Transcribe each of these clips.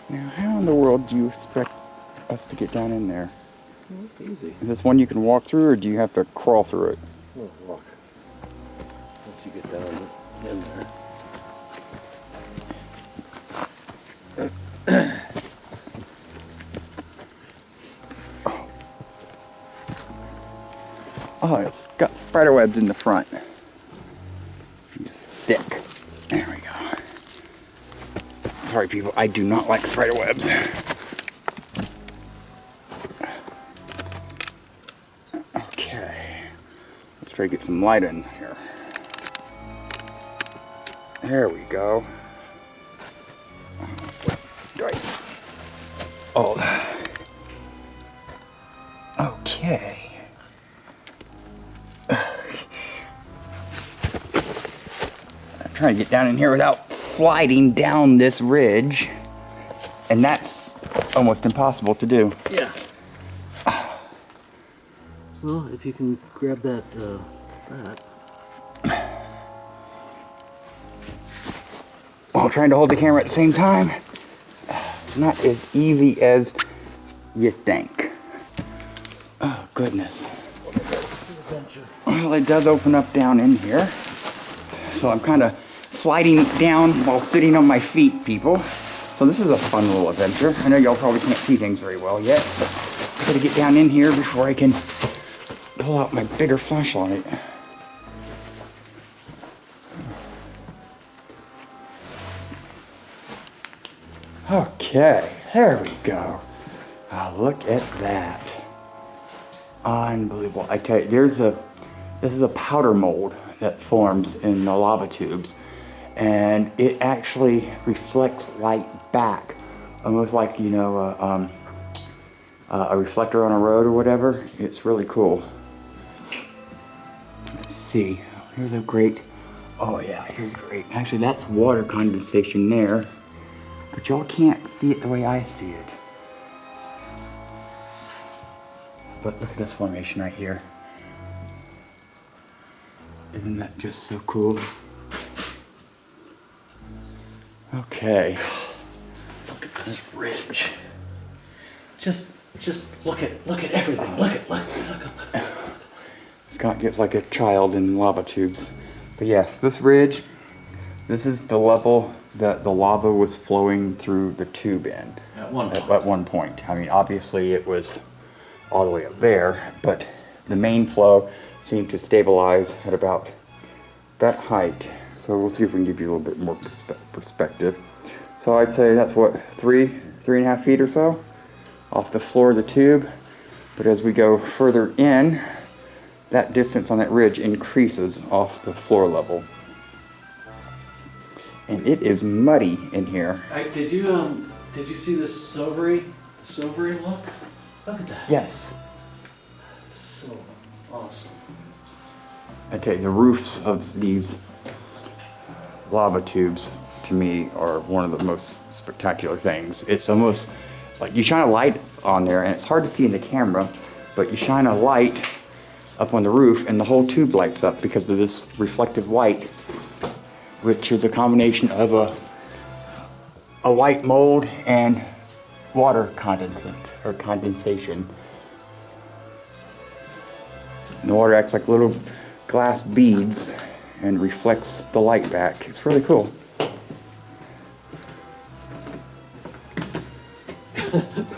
Now, how in the world do you expect us to get down in there? Well, easy. Is this one you can walk through, or do you have to crawl through it? Oh, walk. Once you get down in there. Oh, it's got spider webs in the front. You stick. There we go. Sorry, people, I do not like spider webs. Okay. Let's try to get some light in here. There we go. Oh. Okay. I'm trying to get down in here without sliding down this ridge, and that's almost impossible to do. Yeah. Well, if you can grab that, While trying to hold the camera at the same time, not as easy as you think. Oh, goodness. Well, it does open up down in here. So I'm kind of sliding down while sitting on my feet, people. So this is a fun little adventure. I know y'all probably can't see things very well yet, but I gotta get down in here before I can pull out my bigger flashlight. Okay, there we go. Oh, look at that. Unbelievable. I tell you, this is a powder mold that forms in the lava tubes, and it actually reflects light back, almost like, you know, a reflector on a road or whatever. It's really cool. Let's see. Here's a great. Oh yeah, here's great. Actually, that's water condensation there, but y'all can't see it the way I see it. But look at this formation right here. Isn't that just so cool? Okay. look at this ridge. Just look at everything. Look. Scott gets like a child in lava tubes. But yes, this ridge, this is the level that the lava was flowing through the tube in. At one point. At one point. I mean, obviously it was all the way up there, but the main flow seemed to stabilize at about that height. So we'll see if we can give you a little bit more perspective. So I'd say that's what, 3.5 feet or so off the floor of the tube. But as we go further in, that distance on that ridge increases off the floor level. And it is muddy in here. Did you see this silvery look? Look at that. Yes. So awesome. I tell you, the roofs of these lava tubes, to me, are one of the most spectacular things. It's almost like you shine a light on there, and it's hard to see in the camera, but you shine a light up on the roof, and the whole tube lights up because of this reflective white, which is a combination of a white mold and water condensate or condensation. And the water acts like little glass beads and reflects the light back. It's really cool.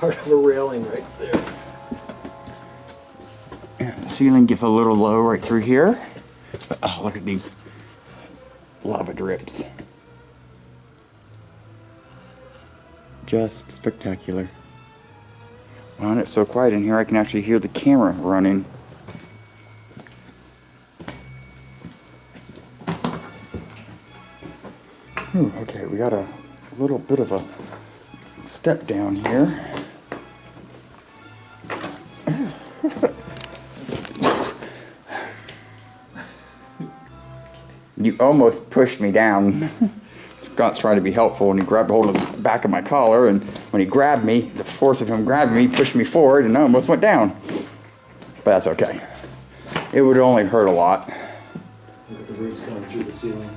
Part of a railing right there. Yeah, the ceiling gets a little low right through here. But, oh, look at these lava drips. Just spectacular. Wow, and it's so quiet in here I can actually hear the camera running. Ooh, okay, we got a little bit of a step down here. You almost pushed me down. Scott's trying to be helpful, and he grabbed hold of the back of my collar, and when he grabbed me, the force of him grabbing me pushed me forward, and I almost went down. But that's okay. It would only hurt a lot. Look at the roots coming through the ceiling.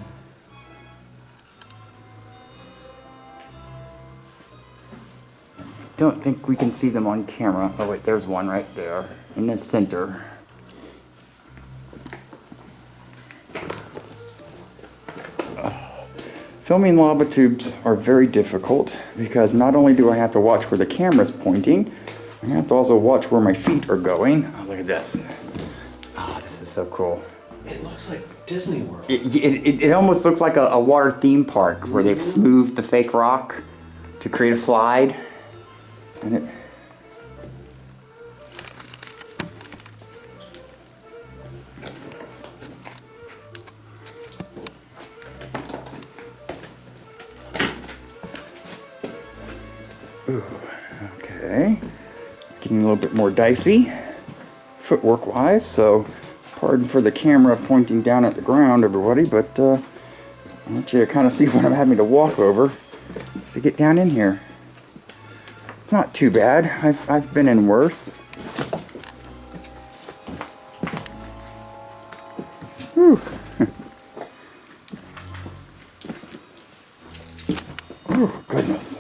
Don't think we can see them on camera. Oh wait, there's one right there in the center. Filming lava tubes are very difficult because not only do I have to watch where the camera's pointing, I have to also watch where my feet are going. Oh, look at this. Oh, this is so cool. It looks like Disney World. It almost looks like a water theme park where they've smoothed the fake rock to create a slide. And it... Ooh, okay. Getting a little bit more dicey, footwork wise, so pardon for the camera pointing down at the ground, everybody, but I want you to kind of see what I'm having to walk over to get down in here. It's not too bad. I've been in worse. Whew. Oh, goodness.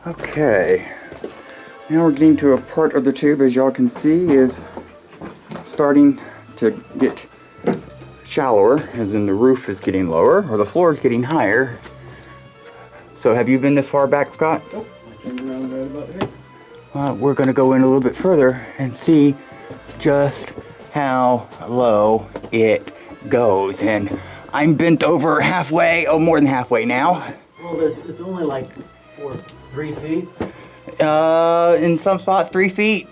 Okay, now we're getting to a part of the tube, as y'all can see, is starting to get shallower, as in the roof is getting lower, or the floor is getting higher. So have you been this far back, Scott? Nope, I came around right about here. Well, we're going to go in a little bit further and see just how low it goes. And I'm bent over halfway, oh, more than halfway now. Well, it's only like 3 feet. In some spots 3 feet,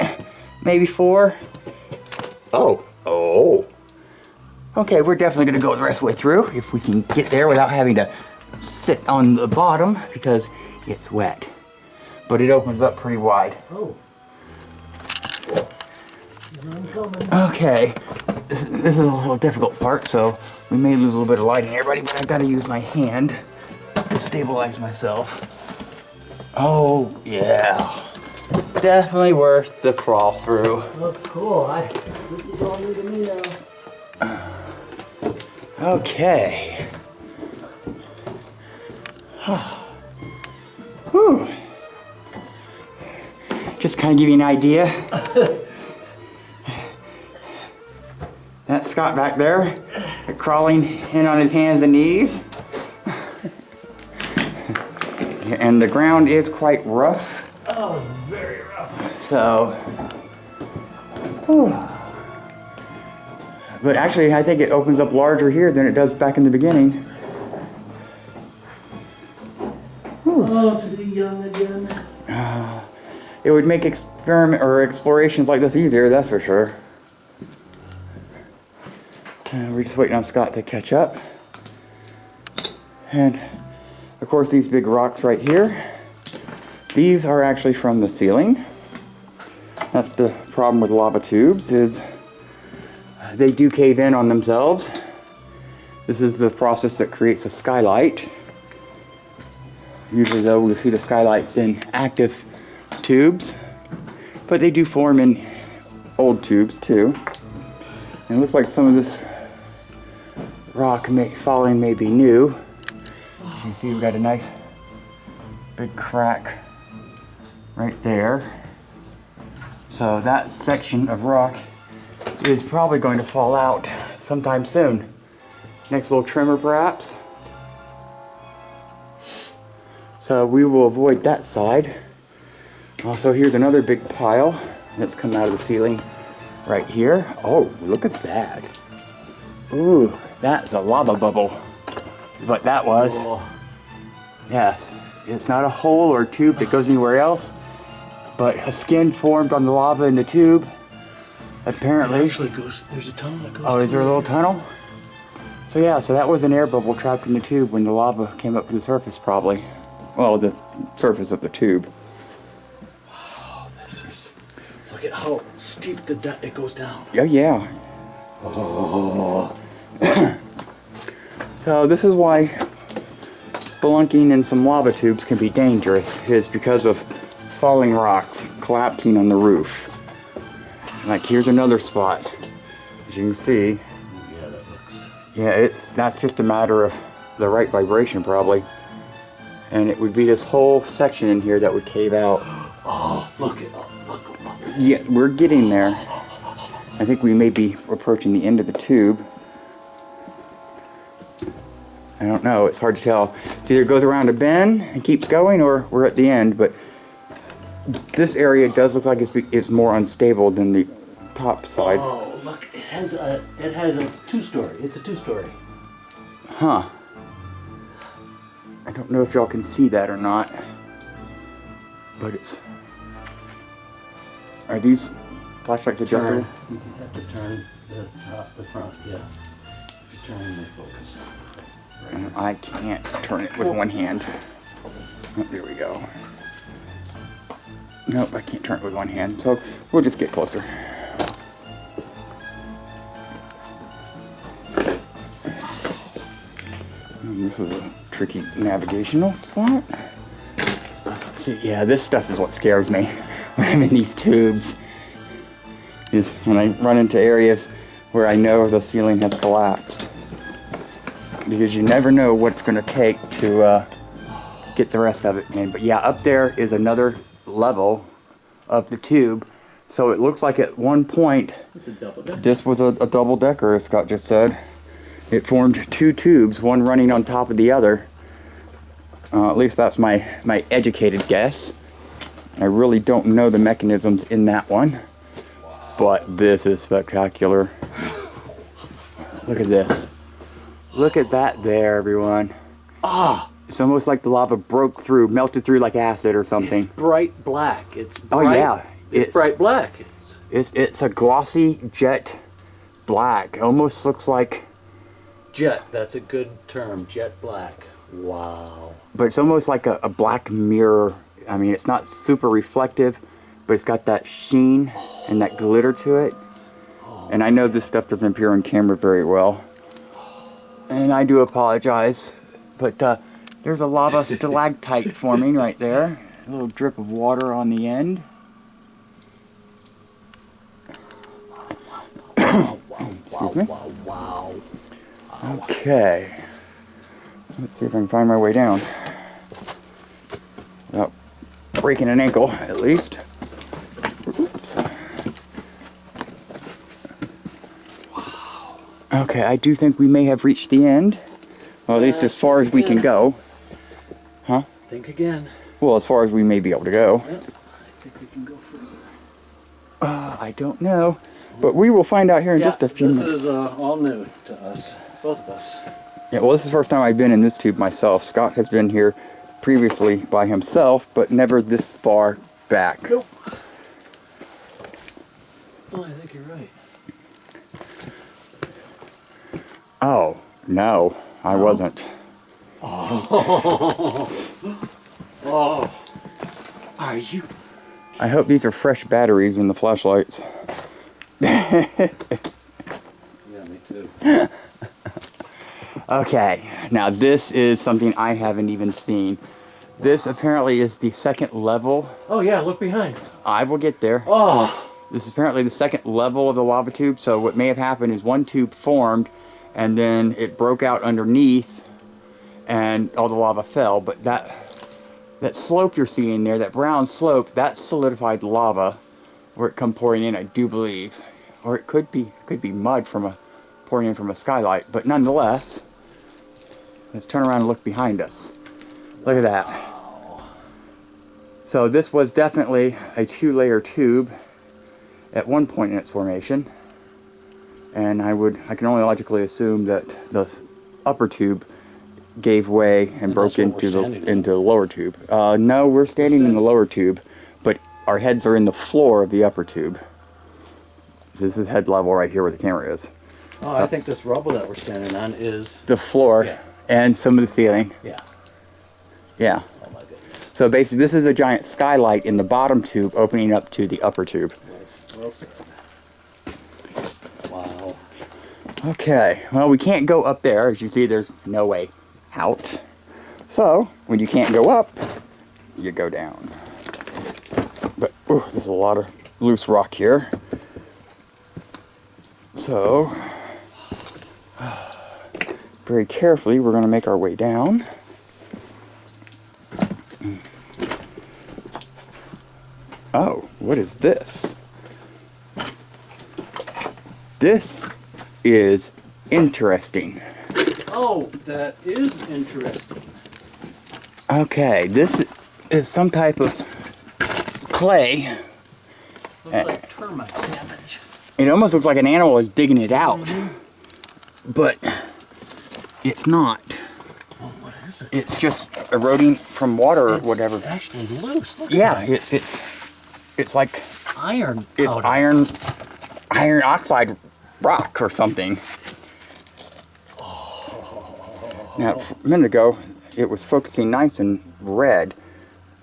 maybe 4. Oh. Okay, we're definitely gonna go the rest of the way through if we can get there without having to sit on the bottom because it's wet. But it opens up pretty wide. Oh. I'm coming. Okay, this is a little difficult part, so we may lose a little bit of lighting here, buddy, but I've got to use my hand to stabilize myself. Oh, yeah. Definitely worth the crawl through. Oh, cool. This is all new to me now. Okay. Whew. Just kind of give you an idea. That's Scott back there, crawling in on his hands and knees. And the ground is quite rough. Oh, very rough. So, whew. But actually, I think it opens up larger here than it does back in the beginning. Oh, to be young again. It would make explorations like this easier, that's for sure. And we're just waiting on Scott to catch up. And of course, these big rocks right here, these are actually from the ceiling. That's the problem with lava tubes, is they do cave in on themselves. This is the process that creates a skylight. Usually though, we'll see the skylights in active tubes, but they do form in old tubes too. And it looks like some of this rock falling may be new. As you see, we've got a nice big crack right there. So that section of rock is probably going to fall out sometime soon. Next little tremor perhaps. So we will avoid that side. Also, here's another big pile that's come out of the ceiling right here. Oh, look at that. Ooh, that's a lava bubble is what that was. Oh. Yes, it's not a hole or tube that goes anywhere else, but a skin formed on the lava in the tube. Apparently. It actually goes, there's a tunnel that goes. Oh, is there a little tunnel? So yeah, so that was an air bubble trapped in the tube when the lava came up to the surface probably. Well, the surface of the tube. Wow, this is, look at how steep it goes down. Oh yeah. Oh. So this is why spelunking in some lava tubes can be dangerous, is because of falling rocks collapsing on the roof. Like here's another spot, as you can see. Yeah, that looks. Yeah, that's just a matter of the right vibration probably. And it would be this whole section in here that would cave out. Oh, look. Yeah, we're getting there. I think we may be approaching the end of the tube. I don't know, it's hard to tell. It either goes around a bend and keeps going, or we're at the end, but this area does look like it's more unstable than the top side. Oh, look, it has a two-story. It's a two-story. Huh. I don't know if y'all can see that or not, but it's... Are these flashlights adjustable? You have to turn the top, the front, yeah. If you turn, they focus. And I can't turn it with one hand. Oh, there we go. Nope, I can't turn it with one hand, so we'll just get closer. And this is a tricky navigational spot. See, yeah, this stuff is what scares me when I'm in these tubes. Is when I run into areas where I know the ceiling has collapsed. Because you never know what it's going to take to get the rest of it in. But yeah, up there is another level of the tube. So it looks like at one point, this was a double decker, as Scott just said. It formed two tubes, one running on top of the other. At least that's my educated guess. I really don't know the mechanisms in that one. But this is spectacular. Look at this. Look at that there, everyone. Ah, it's almost like the lava broke through, melted through like acid or something. It's bright black. It's bright, oh yeah, it's bright black. It's a glossy jet black. It almost looks like jet. That's a good term. Jet black. Wow. But it's almost like a black mirror. I mean, it's not super reflective, but it's got that sheen and that glitter to it. And I know this stuff doesn't appear on camera very well. And I do apologize, but there's a lava stalactite forming right there. A little drip of water on the end. Excuse me. Wow. Okay. Let's see if I can find my way down. Without breaking an ankle, at least. Oops. Okay, I do think we may have reached the end. Well, at least as far as we can go. Huh? Think again. Well, as far as we may be able to go. Yep. I think we can go further. I don't know. But we will find out here in just a few minutes. This is all new to us. Both of us. Yeah, well, this is the first time I've been in this tube myself. Scott has been here previously by himself, but never this far back. Nope. Oh, I think you're right. Oh, no, I wasn't. Oh. Are you? I hope these are fresh batteries in the flashlights. Okay, now this is something I haven't even seen. This apparently is the second level. Oh yeah, look behind. I will get there. Oh. This is apparently the second level of the lava tube, so what may have happened is one tube formed and then it broke out underneath and all the lava fell, but that slope you're seeing there, that brown slope, that's solidified lava where it come pouring in, I do believe. Or it could be mud from pouring in from a skylight, but nonetheless, let's turn around and look behind us. Look at that. So this was definitely a 2-layer tube at one point in its formation, and I can only logically assume that the upper tube gave way and broke into the lower tube. No, we're standing in the lower tube, but our heads are in the floor of the upper tube. This is head level right here where the camera is. Oh, so I think this rubble that we're standing on is the floor, yeah, and some of the ceiling. Yeah. Yeah. Oh my goodness. So basically, this is a giant skylight in the bottom tube opening up to the upper tube. Well said. Wow. Okay. Well, we can't go up there. As you see, there's no way out. So when you can't go up, you go down. But there's a lot of loose rock here. So very carefully, we're going to make our way down. Oh, what is this? This is interesting. Oh, that is interesting. Okay, this is some type of clay. Looks like termite damage. It almost looks like an animal is digging it out. But it's not. Oh, what is it? It's just eroding from water or whatever. It's actually loose. Look Yeah, at that. it's like iron. It's powder. iron oxide rock or something. Now, a minute ago, it was focusing nice and red,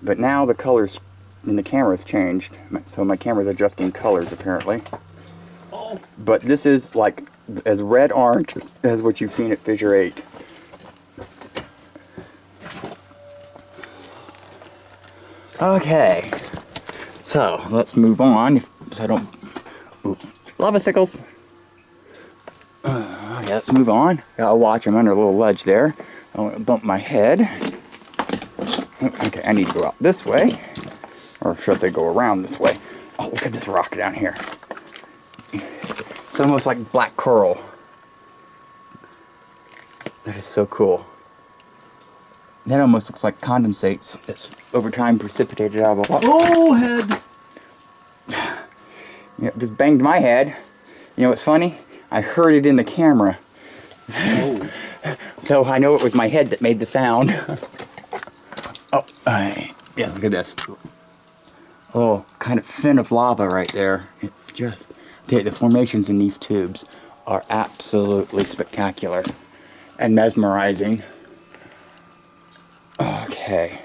but now the colors in the camera's changed. So my camera's adjusting colors apparently. Oh. But this is like as red orange as what you've seen at Fissure 8. Okay, so let's move on. So I don't. Ooh, lava sickles. Okay, let's move on. Gotta watch. I'm under a little ledge there. I don't want to bump my head. Okay, I need to go out this way, or should I say, go around this way? Oh, look at this rock down here. It's almost like black coral. That is so cool. That almost looks like condensates that's over time precipitated out of the lava. Oh, head! Yeah, just banged my head. You know what's funny? I heard it in the camera. Oh. So I know it was my head that made the sound. Oh, yeah, look at this. Oh, kind of fin of lava right there. It just, the formations in these tubes are absolutely spectacular and mesmerizing. Okay.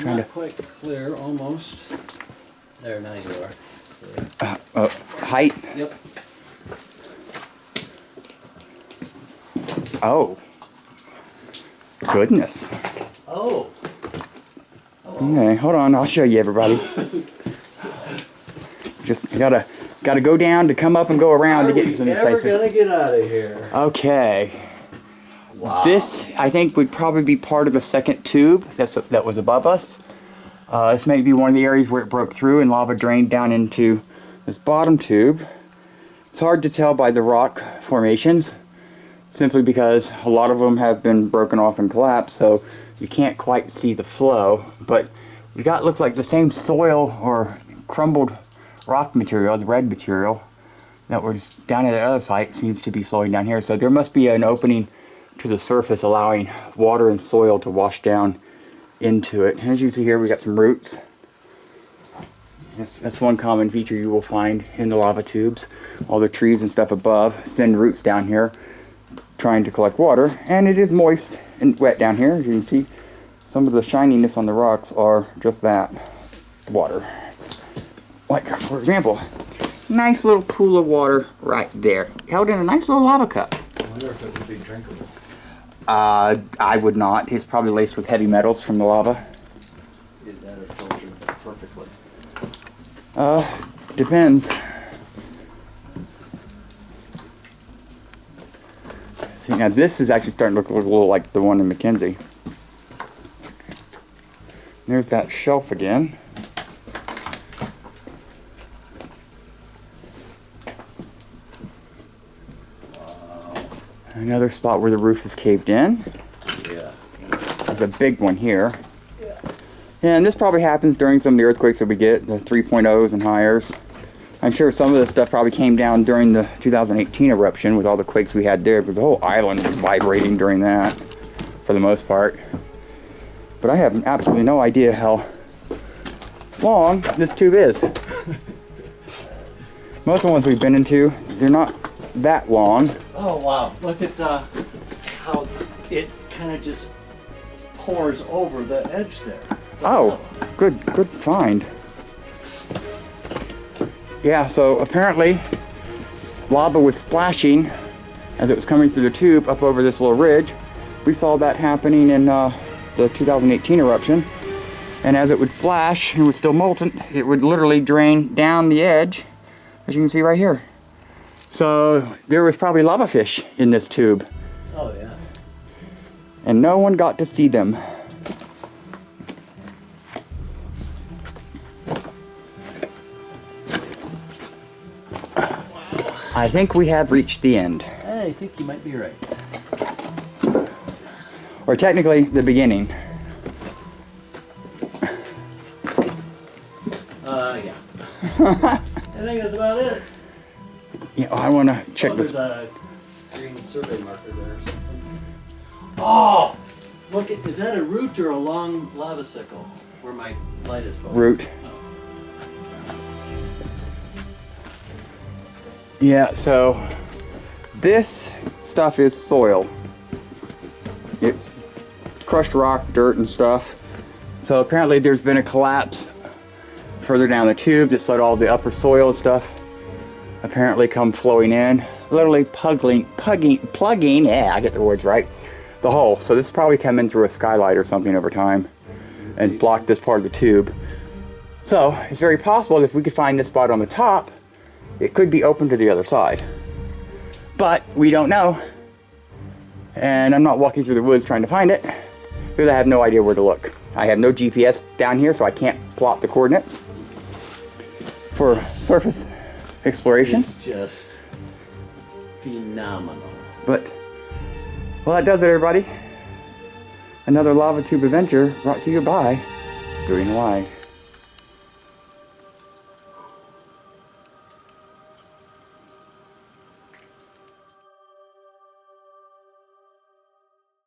Not quite clear, almost. There, now you are. Height? Yep. Oh. Goodness. Oh. Okay, hold on, I'll show you everybody. Just gotta go down to come up and go around to get to some places. Are we ever gonna get out of here? Okay. Wow. This, I think, would probably be part of the second tube that was above us. This may be one of the areas where it broke through and lava drained down into this bottom tube. It's hard to tell by the rock formations, simply because a lot of them have been broken off and collapsed, so you can't quite see the flow. But we got, looks like the same soil or crumbled rock material, the red material, that was down at the other site seems to be flowing down here. So there must be an opening to the surface allowing water and soil to wash down into it. And as you see here, we got some roots. That's one common feature you will find in the lava tubes. All the trees and stuff above send roots down here trying to collect water, and it is moist and wet down here. As you can see, some of the shininess on the rocks are just that, water. Like, for example, Nice little pool of water right there, held in a nice little lava cup. I wonder if it would be drinkable. I would not. It's probably laced with heavy metals from the lava. Get that or filtered perfectly. Depends. See, now this is actually starting to look a little like the one in McKenzie. There's that shelf again. Another spot where the roof is caved in. Yeah. There's a big one here. Yeah. And this probably happens during some of the earthquakes that we get, the 3.0s and higher. I'm sure some of this stuff probably came down during the 2018 eruption with all the quakes we had there, because the whole island was vibrating during that, for the most part. But I have absolutely no idea how long this tube is. Most of the ones we've been into, they're not that long. Oh wow! Look at how it kind of just pours over the edge there. Oh, good find. Yeah, so apparently lava was splashing as it was coming through the tube up over this little ridge. We saw that happening in the 2018 eruption. And as it would splash, it was still molten, it would literally drain down the edge, as you can see right here. So there was probably lava fish in this tube. Oh yeah. And no one got to see them. I think we have reached the end. I think you might be right. Or technically, the beginning. Yeah. I think that's about it. Yeah, I want to check There's this. a green survey marker there or something. Oh! Look, is that a root or a long lava sickle? Where my light is focused? Root. Oh. Yeah, so this stuff is soil. It's crushed rock, dirt, and stuff. So apparently there's been a collapse further down the tube that's let all the upper soil and stuff apparently come flowing in, literally plugging, yeah, I get the words right, the hole. So this probably come in through a skylight or something over time and it's blocked this part of the tube. So it's very possible that if we could find this spot on the top, it could be open to the other side. But we don't know. And I'm not walking through the woods trying to find it because I have no idea where to look. I have no GPS down here, so I can't plot the coordinates for surface exploration. It's just phenomenal. But, well, that does it, everybody. Another lava tube adventure brought to you by Doing Hawaii.